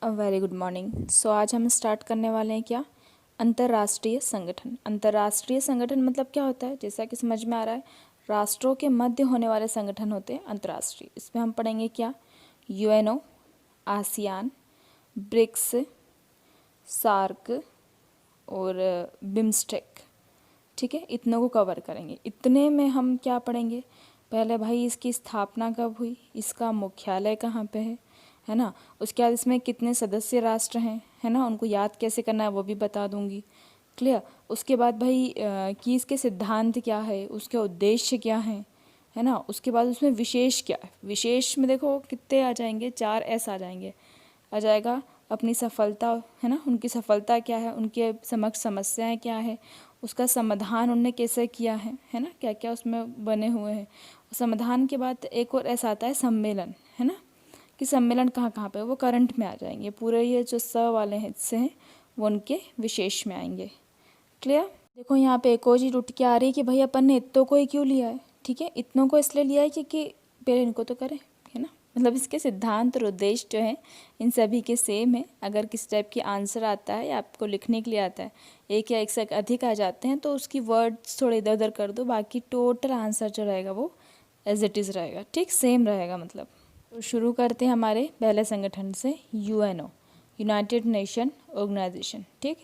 Very good morning. सो आज हम start करने वाले हैं क्या, अंतर्राष्ट्रीय संगठन। अंतर्राष्ट्रीय संगठन मतलब क्या होता है, जैसा कि समझ में आ रहा है, राष्ट्रों के मध्य होने वाले संगठन होते हैं अंतर्राष्ट्रीय। इसमें हम पढ़ेंगे क्या, यूएनओ, आसियान, ब्रिक्स, सार्क और बिम्स्टेक। ठीक है, इतनों को कवर करेंगे। इतने में हम क्या पढ़ेंगे, पहले भाई इसकी स्थापना कब हुई, इसका मुख्यालय कहाँ पे है ना। उसके बाद इसमें कितने सदस्य राष्ट्र हैं, है ना, उनको याद कैसे करना है वो भी बता दूंगी। क्लियर। उसके बाद भाई कि इसके सिद्धांत क्या है, उसके उद्देश्य क्या हैं, है ना। उसके बाद उसमें विशेष क्या है, विशेष में देखो कितने आ जाएंगे, 4 एस आ जाएंगे। आ जाएगा अपनी सफलता, है ना, उनकी सफलता क्या है, उनके समक्ष समस्याएं क्या है, उसका समाधान उनने कैसे किया है ना, क्या क्या उसमें बने हुए हैं। समाधान के बाद एक और ऐसा आता है सम्मेलन, है ना, कि सम्मेलन कहाँ कहाँ पे, वो करंट में आ जाएंगे। पूरे ये जो स वाले हिस्से हैं वो उनके विशेष में आएंगे। क्लियर। देखो यहाँ पे एक और चीज उठ के आ रही है कि भाई अपन ने इतनों को ही क्यों लिया है। ठीक है, इतनों को इसलिए लिया है क्योंकि पहले इनको तो करें, है ना, मतलब इसके सिद्धांत और उद्देश्य जो है इन सभी के सेम है। अगर किस टाइप की आंसर आता है या आपको लिखने के लिए आता है, एक या एक से अधिक आ जाते हैं तो उसकी वर्ड्स थोड़े इधर उधर कर दो, बाकी टोटल आंसर जो रहेगा वो एज इट इज़ रहेगा। ठीक, सेम रहेगा मतलब। तो शुरू करते हैं हमारे पहले संगठन से, यूएनओ, यूनाइटेड नेशन ऑर्गेनाइजेशन। ठीक,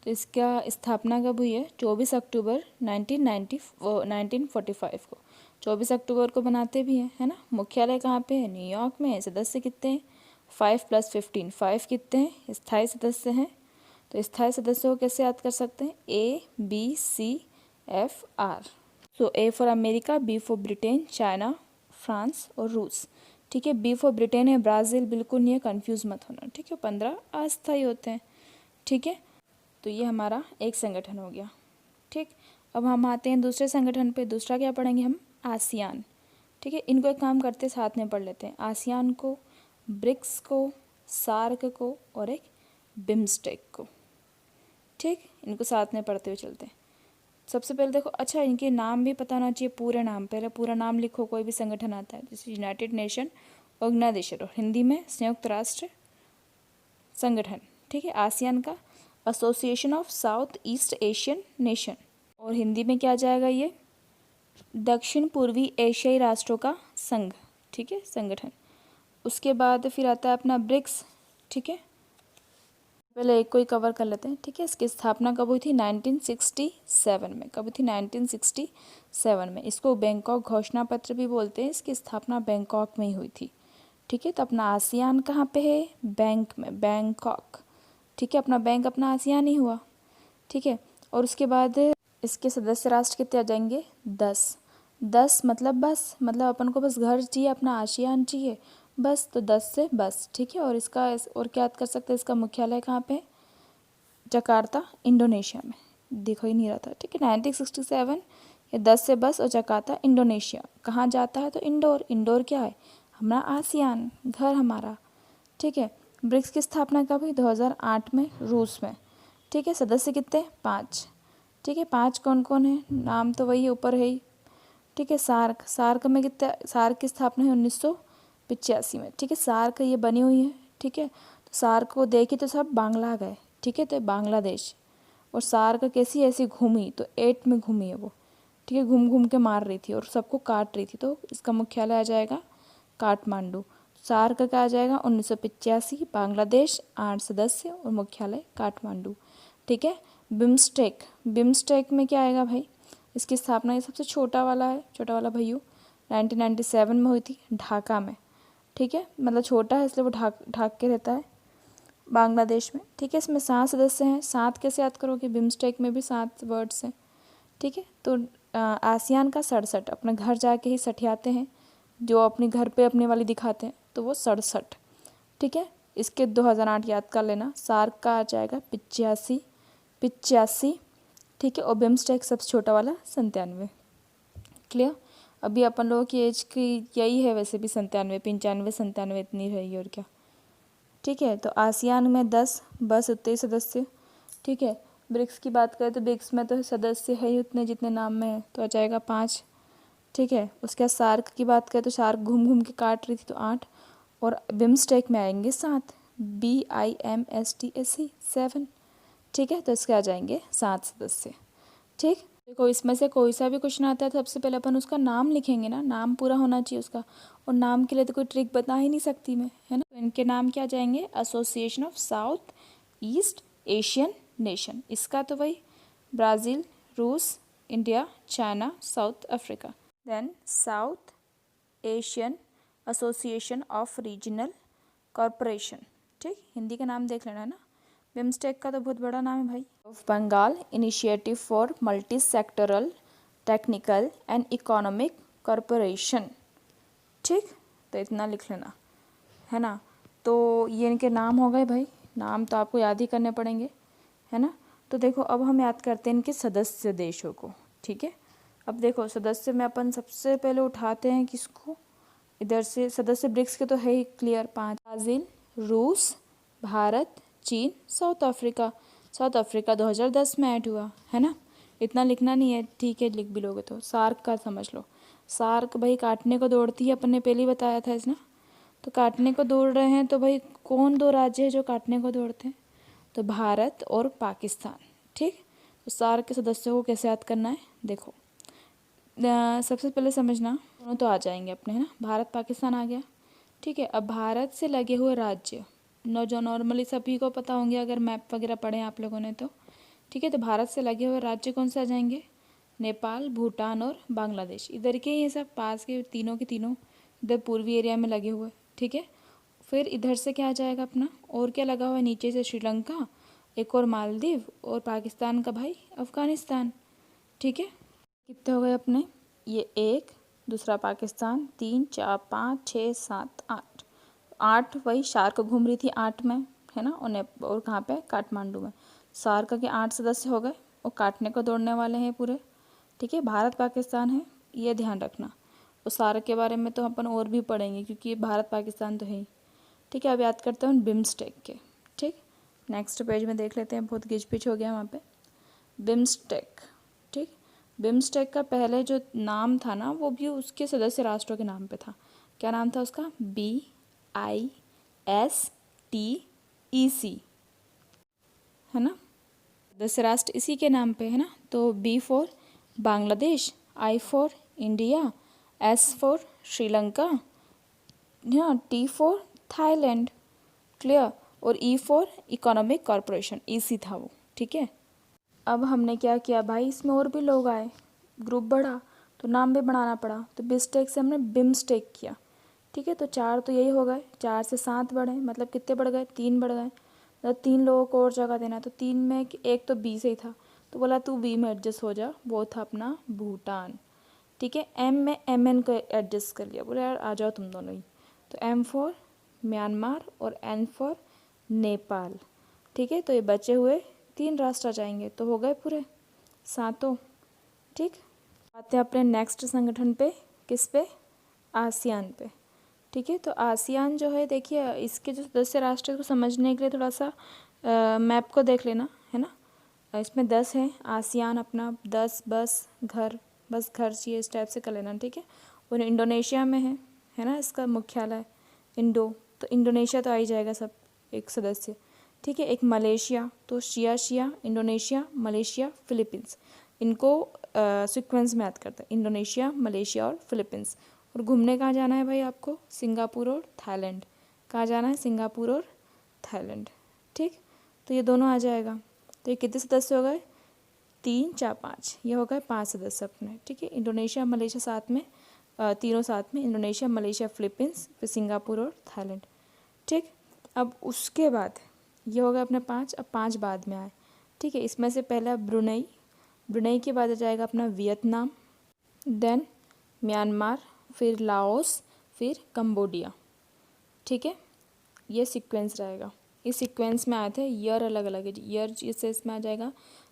तो इसका स्थापना कब हुई है, 24 अक्टूबर 1945 को। 24 अक्टूबर को बनाते भी हैं, है ना। मुख्यालय कहाँ पे है, न्यूयॉर्क में है। सदस्य कितने हैं, 5 + 15, 5 कितने हैं, स्थायी सदस्य हैं। तो स्थायी सदस्यों को कैसे याद कर सकते हैं, ABCFR। So A for America, B for Britain, China, France और रूस। ठीक है, बी फॉर ब्रिटेन है, ब्राज़ील बिल्कुल नहीं है, कंफ्यूज मत होना। ठीक है, 15 अस्थायी होते हैं। ठीक है, तो ये हमारा एक संगठन हो गया। ठीक, अब हम आते हैं दूसरे संगठन पे। दूसरा क्या पढ़ेंगे हम, आसियान। ठीक है, इनको एक काम करते साथ में पढ़ लेते हैं, आसियान को, ब्रिक्स को, सार्क को और एक बिम्स्टेक को। ठीक, इनको साथ में पढ़ते हुए चलते हैं। सबसे पहले देखो, अच्छा इनके नाम भी पता होना चाहिए, पूरे नाम। पहले पूरा नाम लिखो, कोई भी संगठन आता है जैसे यूनाइटेड नेशन ऑर्गेनाइजेशन, और हिंदी में संयुक्त राष्ट्र संगठन। ठीक है, आसियान का association of south east Asian nation, और हिंदी में क्या आ जाएगा, ये दक्षिण पूर्वी एशियाई राष्ट्रों का संघ। ठीक है, संगठन। उसके बाद फिर आता है अपना ब्रिक्स। ठीक है, पहले एक को ही कवर कर लेते हैं। ठीक है, इसकी स्थापना कब हुई थी, 1967 में। कब हुई थी, 1967 में। इसको बैंकॉक घोषणा पत्र भी बोलते हैं। इसकी स्थापना बैंकॉक में ही हुई थी। ठीक है, तो अपना आसियान कहाँ पे है, बैंक में, बैंकॉक। ठीक है, अपना बैंक अपना आसियान ही हुआ। ठीक है, और उसके बाद इसके सदस्य राष्ट्र कितने आ जाएंगे, 10। 10 मतलब बस, मतलब अपन को बस घर चाहिए, अपना आसियान चाहिए बस, तो 10 से बस। ठीक है, और इसका और क्या याद कर सकते हैं, इसका मुख्यालय कहाँ पे, जकार्ता, इंडोनेशिया में। देखो ही नहीं रहा था। ठीक है, 1967, ये 10 से बस और जकार्ता इंडोनेशिया। कहाँ जाता है, तो इंडोर। इंडोर क्या है, हमारा आसियान, घर हमारा। ठीक है, ब्रिक्स की स्थापना कब हुई, 2008 में, रूस में। ठीक है, सदस्य कितने, 5। ठीक है, 5 कौन कौन है, नाम तो वही ऊपर है ही। ठीक है, सार्क, सार्क में कितने, सार्क की स्थापना है 1985 में। ठीक है, सार्क ये बनी हुई है। ठीक है, तो सार्क को देखी तो सब बांग्ला गए। ठीक है, तो बांग्लादेश। और सार्क कैसी ऐसी घूमी, तो 8 में घूमी है वो। ठीक है, घूम घूम के मार रही थी और सबको काट रही थी, तो इसका मुख्यालय आ जाएगा काठमांडू। सार्क का आ जाएगा 1985, बांग्लादेश, 8 सदस्य और मुख्यालय काठमांडू। ठीक है, बिम्स्टेक, बिम्स्टेक में क्या आएगा भाई, इसकी स्थापना, ये सबसे छोटा वाला है, छोटा वाला भैयू, 1997 में हुई थी, ढाका में। ठीक है, मतलब छोटा है इसलिए वो ढाक के रहता है बांग्लादेश में। ठीक है, इसमें 7 सदस्य हैं। 7 कैसे याद करोगे, बिम्स्टेक में भी 7 वर्ड्स हैं। ठीक है, तो आसियान का 67, अपने घर जाके ही सठियाते हैं, जो अपने घर पे अपने वाली दिखाते हैं, तो वो 67। ठीक है, इसके 2008 याद कर लेना। सार्क का आ जाएगा 85। ठीक है, और बिम्स्टेक सबसे छोटा वाला 97। क्लियर। अभी अपन लोगों की एज की यही है वैसे भी, 97, 95, 97 इतनी रहेगी और क्या। ठीक है, तो आसियान में 10 बस उतने सदस्य। ठीक है, ब्रिक्स की बात करें तो ब्रिक्स में तो सदस्य है ही उतने जितने नाम में है, तो आ जाएगा 5। ठीक है, उसके बाद सार्क की बात करें तो सार्क घूम घूम के काट रही थी, तो 8। और बिम्स्टेक में आएंगे 7। BIMSTAC 7, ठीक है। तो इसके आ जाएंगे 7 सदस्य, ठीक। देखो इसमें से कोई सा भी क्वेश्चन आता है तो सबसे पहले अपन उसका नाम लिखेंगे ना, नाम पूरा होना चाहिए उसका, और नाम के लिए तो कोई ट्रिक बता ही नहीं सकती मैं, है ना। तो इनके नाम क्या जाएंगे, association of south east Asian nation, इसका तो भाई ब्राज़ील, रूस, India, China, South Africa. Then South Asian association of regional corporation, ठीक, हिंदी का नाम देख लेना है ना। बिम्स्टेक का तो बहुत बड़ा नाम है भाई। Of Bengal initiative for multi sectoral technical and economic corporation, ठीक। तो इतना लिख लेना, है ना। तो ये इनके नाम हो गए भाई, नाम तो आपको याद ही करने पड़ेंगे, है ना। तो देखो अब हम याद करते हैं इनके सदस्य देशों को, ठीक है। अब देखो सदस्य में अपन सबसे पहले उठाते हैं किसको, इधर से सदस्य ब्रिक्स के तो है ही क्लियर 5, ब्राज़ील, रूस, भारत, चीन, साउथ अफ्रीका। साउथ अफ्रीका 2010 में ऐड हुआ, है ना। इतना लिखना नहीं है, ठीक है, लिख भी लोगे तो। सार्क का समझ लो, सार्क भाई काटने को दौड़ती है, अपन ने पहले ही बताया था इसना। तो काटने को दौड़ रहे हैं तो भाई कौन 2 राज्य है जो काटने को दौड़ते हैं, तो भारत और पाकिस्तान, ठीक। तो सार्क के सदस्यों को कैसे याद करना है, देखो सबसे पहले समझना, दोनों तो आ जाएंगे अपने, है ना। भारत पाकिस्तान आ गया, ठीक है। अब भारत से लगे हुए राज्य जो नॉर्मली सभी को पता होंगे अगर मैप वगैरह पढ़े आप लोगों ने तो, ठीक है। तो भारत से लगे हुए राज्य कौन से आ जाएंगे, नेपाल, भूटान और बांग्लादेश, इधर के ये सब पास के तीनों इधर पूर्वी एरिया में लगे हुए, ठीक है। फिर इधर से क्या आ जाएगा अपना, और क्या लगा हुआ है नीचे से, श्रीलंका, एक और मालदीव, और पाकिस्तान का भाई अफ़गानिस्तान, ठीक है। कितने हो गए अपने, ये 1, दूसरा पाकिस्तान 3 4 5 6 7 8, 8 वही शार्क घूम रही थी 8 में, है ना। और कहाँ पे, काठमांडू में। सार्क के 8 सदस्य हो गए और काटने को दौड़ने वाले हैं पूरे, ठीक है। भारत पाकिस्तान है, ये ध्यान रखना। और सार्क के बारे में तो अपन और भी पढ़ेंगे क्योंकि भारत पाकिस्तान तो है ही, ठीक है। अब याद करते हैं बिम्स्टेक के, ठीक। नेक्स्ट पेज में देख लेते हैं, बहुत गिचपिच हो गया वहाँ पे। बिम्स्टेक, ठीक। बिम्स्टेक का पहले जो नाम था ना वो भी उसके सदस्य राष्ट्रों के नाम पे था। क्या नाम था उसका, BISTEC, है ना। सदस्य राष्ट्र इसी के नाम पे है ना। तो B for Bangladesh, I for India, S for Sri Lanka, हाँ, T फॉर थाईलैंड, क्लियर, और E for economic corporation, EC था वो, ठीक है। अब हमने क्या किया भाई, इसमें और भी लोग आए, ग्रुप बढ़ा तो नाम भी बढ़ाना पड़ा, तो बिस्टेक से हमने बिम्स्टेक किया, ठीक है। तो 4 तो यही हो गए, 4 से 7 बढ़े, मतलब कितने बढ़ गए, 3 बढ़ गए, मतलब 3 लोगों को और जगह देना। तो 3 में एक तो बी से ही था, तो बोला तू बी में एडजस्ट हो जा, वो था अपना भूटान, ठीक है। एम में MN को एडजस्ट कर लिया, बोले यार आ जाओ तुम दोनों ही। तो M फॉर म्यांमार और N फॉर नेपाल, ठीक है। तो ये बचे हुए 3 राष्ट्र आ जाएंगे, तो हो गए पूरे 7, ठीक। आते हैं अपने नेक्स्ट संगठन पे, किस पे, आसियान पे, ठीक है। तो आसियान जो है, देखिए इसके जो सदस्य राष्ट्र को समझने के लिए थोड़ा सा मैप को देख लेना, है ना। इसमें 10 है, आसियान अपना 10, बस घर चाहिए, इस टाइप से कर लेना, ठीक है। और इंडोनेशिया में है ना, इसका मुख्यालय तो इंडोनेशिया तो आ ही जाएगा सब, एक सदस्य, ठीक है। एक मलेशिया, तो शिया इंडोनेशिया, मलेशिया, फिलीपींस, इनको सीक्वेंस में याद करते हैं, इंडोनेशिया, मलेशिया और फिलीपींस। और घूमने कहाँ जाना है भाई आपको, सिंगापुर और थाईलैंड। कहाँ जाना है, सिंगापुर और थाईलैंड, ठीक। तो ये दोनों आ जाएगा। तो ये कितने सदस्य हो गए, 3 4 5, ये हो गए 5 सदस्य अपने, ठीक है। इंडोनेशिया मलेशिया साथ में, तीनों साथ में, इंडोनेशिया मलेशिया फिलीपींस, फिर सिंगापुर और थाईलैंड, ठीक। अब उसके बाद ये हो गए अपने 5, अब 5 बाद में आए, ठीक है। इसमें से पहला ब्रुनई के बाद आ जाएगा अपना वियतनाम, देन म्यांमार, फिर लाओस, फिर कंबोडिया, ठीक है। ये सीक्वेंस रहेगा, इस सीक्वेंस में आए थे, ईयर अलग अलग है, ईयर जैसे इसमें आ जाएगा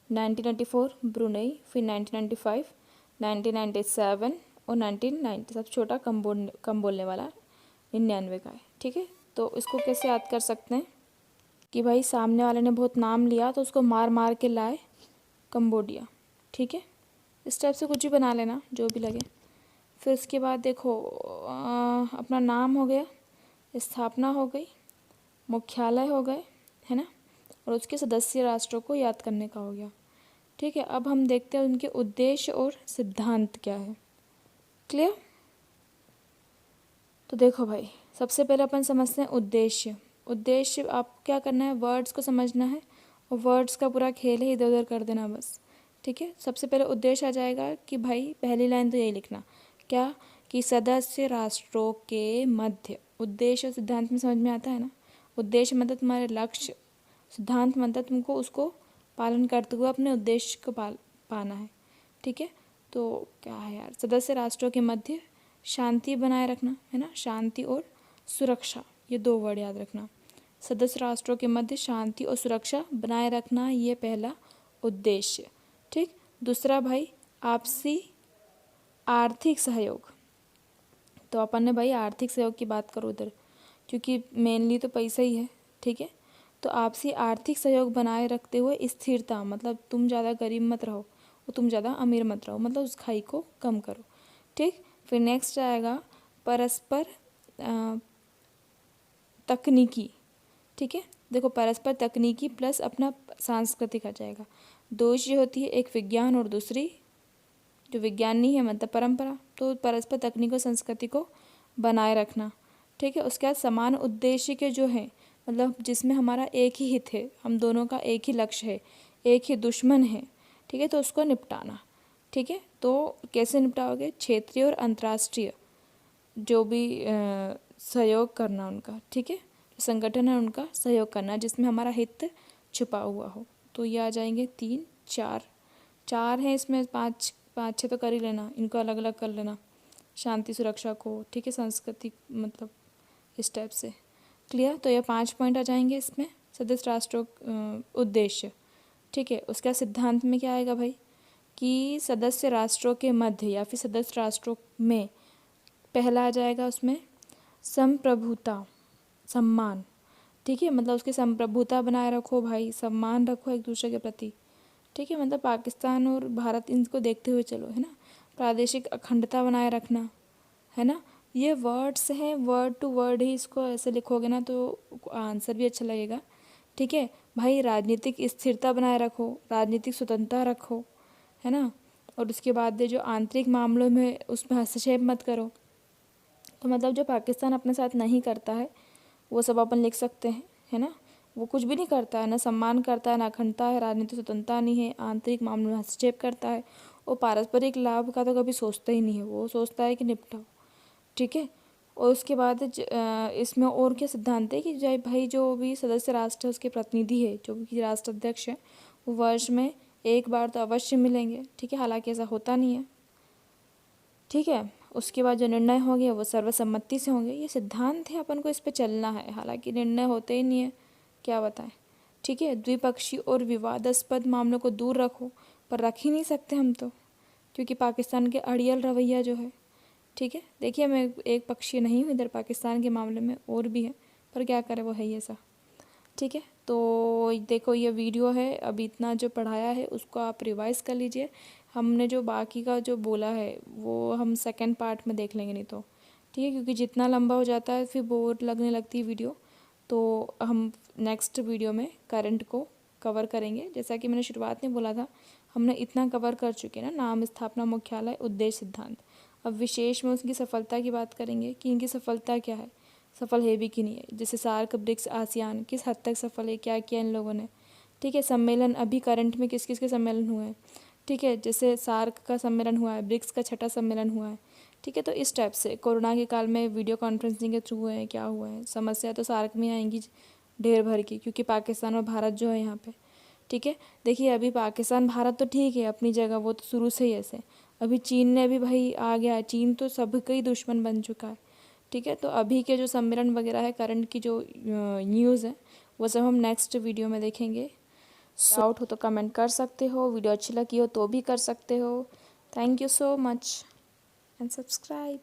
1994 ब्रुनई, फिर 1995, 1997 और 1990, सब छोटा कम बोलने वाला 99 का है, ठीक है। तो इसको कैसे याद कर सकते हैं कि भाई सामने वाले ने बहुत नाम लिया तो उसको मार मार के लाए कंबोडिया, ठीक है। इस टाइप से कुछ भी बना लेना जो भी लगे। फिर उसके बाद देखो अपना नाम हो गया, स्थापना हो गई, मुख्यालय हो गए, है ना, और उसके सदस्य राष्ट्रों को याद करने का हो गया। ठीक है, अब हम देखते हैं उनके उद्देश्य और सिद्धांत क्या है। क्लियर? तो देखो भाई, सबसे पहले अपन समझते हैं उद्देश्य। उद्देश्य आपको क्या करना है, वर्ड्स को समझना है और वर्ड्स का पूरा खेल है, इधर उधर कर देना बस। ठीक है, सबसे पहले उद्देश्य आ जाएगा कि भाई पहली लाइन तो यही लिखना, क्या, कि सदस्य राष्ट्रों के मध्य। उद्देश्य और सिद्धांत में समझ में आता है ना। उद्देश्य मतलब तुम्हारे लक्ष्य, सिद्धांत मतलब तुमको उसको पालन करते हुए अपने उद्देश्य को पाना है। ठीक है, तो क्या है यार, सदस्य राष्ट्रों के मध्य शांति बनाए रखना, है ना, शांति और सुरक्षा, ये दो वर्ड याद रखना। सदस्य राष्ट्रों के मध्य शांति और सुरक्षा बनाए रखना, ये पहला उद्देश्य। ठीक, दूसरा भाई आपसी आर्थिक सहयोग। तो अपन ने भाई आर्थिक सहयोग की बात करो उधर, क्योंकि मेनली तो पैसा ही है। ठीक है, तो आपसी आर्थिक सहयोग बनाए रखते हुए स्थिरता, मतलब तुम ज़्यादा गरीब मत रहो और तुम ज़्यादा अमीर मत रहो, मतलब उस खाई को कम करो। ठीक, फिर नेक्स्ट आएगा परस्पर तकनीकी। ठीक है, देखो परस्पर तकनीकी प्लस अपना सांस्कृतिक आ जाएगा। दो चीज़ें होती है, एक विज्ञान और दूसरी जो विज्ञान नहीं है मतलब परंपरा। तो परस्पर तकनीक और संस्कृति को बनाए रखना। ठीक है, उसके बाद समान उद्देश्य के जो है, मतलब जिसमें हमारा एक ही हित है, हम दोनों का एक ही लक्ष्य है, एक ही दुश्मन है। ठीक है, तो उसको निपटाना। ठीक है, तो कैसे निपटाओगे, क्षेत्रीय और अंतर्राष्ट्रीय जो भी सहयोग करना उनका। ठीक है, जो संगठन है उनका सहयोग करना जिसमें हमारा हित छुपा हुआ हो। तो ये आ जाएंगे 3 4 4 हैं इसमें, 5 5 6 तो कर ही लेना, इनको अलग अलग कर लेना, शांति सुरक्षा को। ठीक है, संस्कृति मतलब इस टाइप से। क्लियर? तो ये 5 पॉइंट आ जाएंगे इसमें, सदस्य राष्ट्रों उद्देश्य। ठीक है, उसका सिद्धांत में क्या आएगा भाई, कि सदस्य राष्ट्रों के मध्य या फिर सदस्य राष्ट्रों में पहला आ जाएगा उसमें संप्रभुता, सम्मान। ठीक है, मतलब उसकी संप्रभुता बनाए रखो भाई, सम्मान रखो एक दूसरे के प्रति। ठीक है, मतलब पाकिस्तान और भारत इनको देखते हुए चलो, है ना। प्रादेशिक अखंडता बनाए रखना, है ना। ये वर्ड्स हैं, वर्ड टू वर्ड ही इसको ऐसे लिखोगे ना तो आंसर भी अच्छा लगेगा। ठीक है भाई, राजनीतिक स्थिरता बनाए रखो, राजनीतिक स्वतंत्रता रखो, है ना। और उसके बाद जो आंतरिक मामलों में उसमें हस्तक्षेप मत करो। तो मतलब जो पाकिस्तान अपने साथ नहीं करता है वो सब अपन लिख सकते हैं, है ना। वो कुछ भी नहीं करता है, ना सम्मान करता है, ना अखंडता है, राजनीतिक स्वतंत्रता नहीं है, आंतरिक मामलों में हस्तक्षेप करता है, और पारस्परिक लाभ का तो कभी सोचता ही नहीं है, वो सोचता है कि निपटाओ। ठीक है, और उसके बाद इसमें और क्या सिद्धांत है कि जय भाई जो भी सदस्य राष्ट्र है उसके प्रतिनिधि है, जो भी राष्ट्राध्यक्ष है, वो वर्ष में एक बार तो अवश्य मिलेंगे। ठीक है, हालांकि ऐसा होता नहीं है। ठीक है, उसके बाद जो निर्णय होंगे वो सर्वसम्मति से होंगे। ये सिद्धांत है, अपन को इस पे चलना है, हालांकि निर्णय होते ही नहीं है, क्या बताएं। ठीक है, द्विपक्षीय और विवादास्पद मामलों को दूर रखो, पर रख ही नहीं सकते हम तो, क्योंकि पाकिस्तान के अड़ियल रवैया जो है। ठीक है, देखिए मैं एक पक्षीय नहीं हूँ इधर, पाकिस्तान के मामले में और भी है, पर क्या करें, वो है ही ऐसा। ठीक है, तो देखो ये वीडियो है, अभी इतना जो पढ़ाया है उसको आप रिवाइज़ कर लीजिए। हमने जो बाकी का जो बोला है वो हम सेकंड पार्ट में देख लेंगे नहीं तो। ठीक है, क्योंकि जितना लंबा हो जाता है फिर बोर लगने लगती है वीडियो, तो हम नेक्स्ट वीडियो में करंट को कवर करेंगे। जैसा कि मैंने शुरुआत में बोला था, हमने इतना कवर कर चुके हैं ना, नाम, स्थापना, मुख्यालय, उद्देश्य, सिद्धांत। अब विशेष में उसकी सफलता की बात करेंगे कि इनकी सफलता क्या है, सफल है भी कि नहीं है। जैसे सार्क, ब्रिक्स, आसियान किस हद तक सफल है, क्या किया इन लोगों ने। ठीक है, सम्मेलन अभी करंट में किस किस के सम्मेलन हुए हैं। ठीक है, जैसे सार्क का सम्मेलन हुआ है, ब्रिक्स का 6ठा सम्मेलन हुआ है। ठीक है, तो इस टाइप से कोरोना के काल में वीडियो कॉन्फ्रेंसिंग के थ्रू हुए हैं, क्या हुआ है। समस्या तो सार्क में आएंगी ढेर भर की, क्योंकि पाकिस्तान और भारत जो है यहाँ पे। ठीक है, देखिए अभी पाकिस्तान भारत तो ठीक है अपनी जगह, वो तो शुरू से ही ऐसे। अभी चीन ने भी भाई आ गया है, चीन तो सबका ही दुश्मन बन चुका है। ठीक है, तो अभी के जो सम्मेलन वगैरह है, करंट की जो न्यूज़ है, वो सब हम नेक्स्ट वीडियो में देखेंगे। डाउट हो तो कमेंट कर सकते हो, वीडियो अच्छी लगी हो तो भी कर सकते हो। Thank you so much and subscribe.